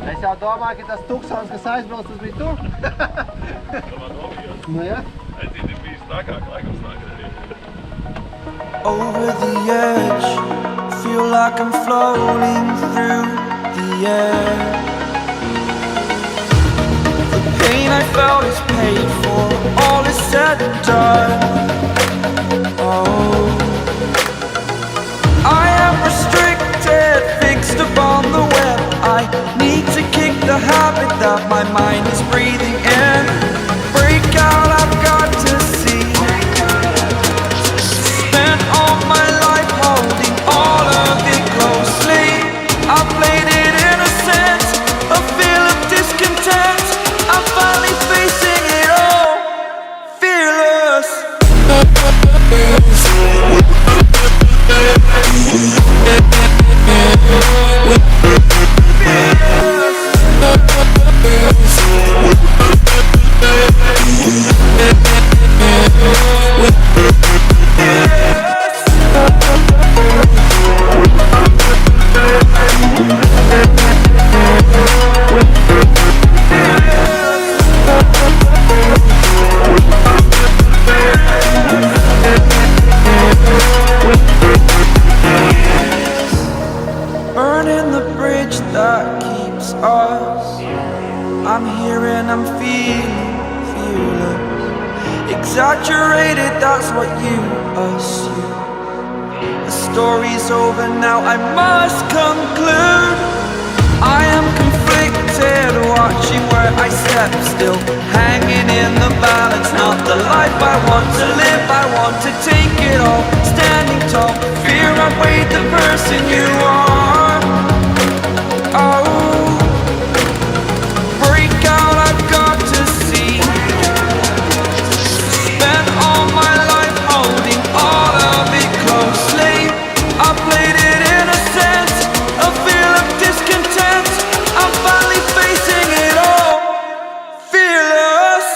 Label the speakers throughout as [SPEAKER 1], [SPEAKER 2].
[SPEAKER 1] Es jau domāju, ka tas tuksons, kas aizbrauc, tas bija tu. Nu, ja?
[SPEAKER 2] Over the edge, feel like I'm floating through the air. The pain I felt is paid for, all is said and done. Oh, I am restricted, fixed upon the web. I need to kick the habit that my mind is breathing in. Break out, I've got to see. Spent all my life holding all of it closely. I played it innocent, a feel of discontent. I'm finally facing it all, fearless. Burning the bridge that keeps us. I'm here and I'm feeling fearless. Exaggerated, that's what you assume. The story's over now, I must conclude. I am conflicted, watching where I step still, hanging in the balance. Not the life I want to live, I want to take it all. Standing tall, fear outweighed the person you are. Oh, break out, I've got to see. Spent all my life holding all of it closely. I played it innocent, a feel of discontent. I'm finally facing it all, fearless.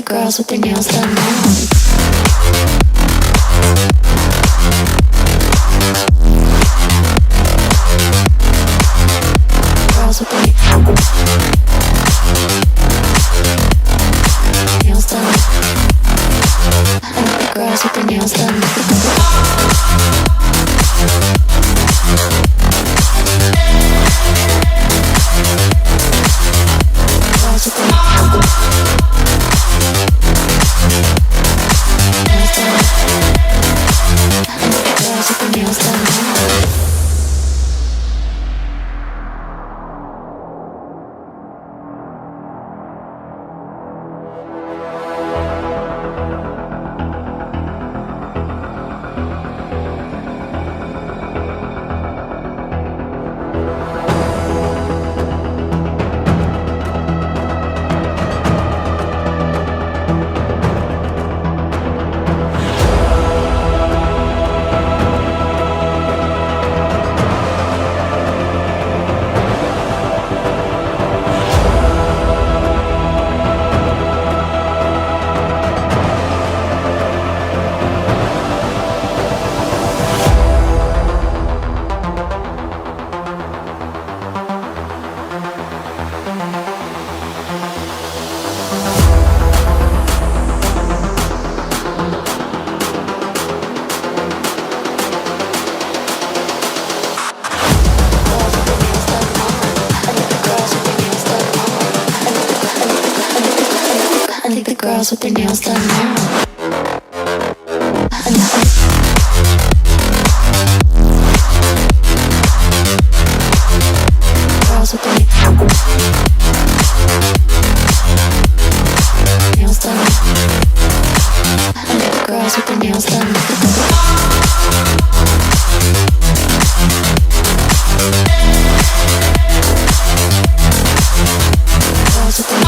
[SPEAKER 3] girls with their nails done now. Girls with their nails done. I like the girls with their nails done. Girls with their nails done now. Girls with their nails done now. Girls with their nails done. I like the girls with their nails done. Girls with their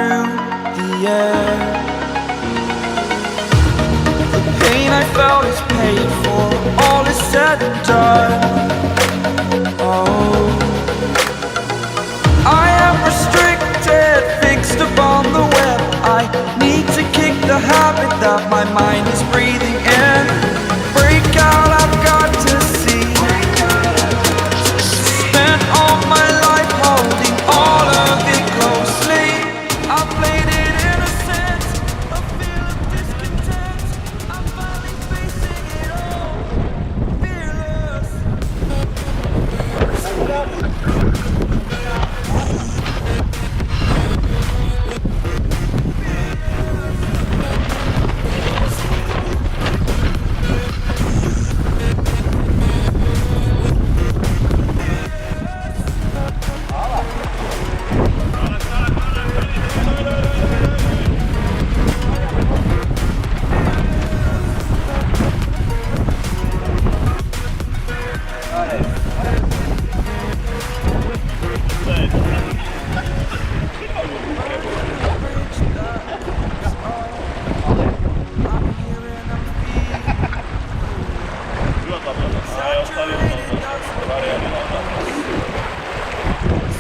[SPEAKER 2] through the air. The pain I felt is paid for, all is said and done. Oh, I am restricted, fixed upon the web. I need to kick the habit that my mind is breathing in. Break out, I've got to see. Spent all my life holding all of it closely. I played it innocent, a feel of discontent. I'm finally facing it all, fearless.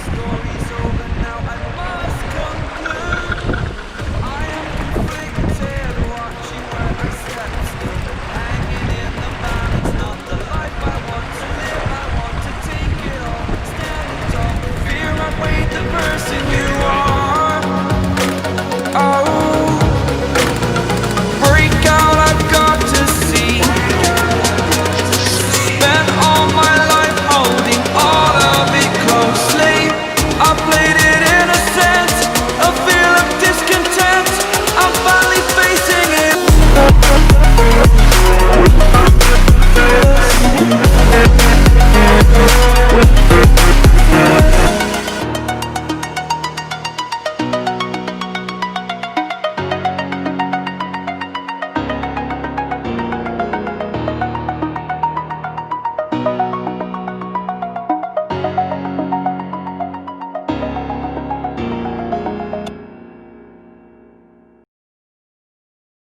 [SPEAKER 2] Story's over now, I must conclude. I am conflicted, watching where I step, still hanging in the balance. Not the life I want to live, I want to take it all, standing tall. Fear I weighed the person you are. Oh,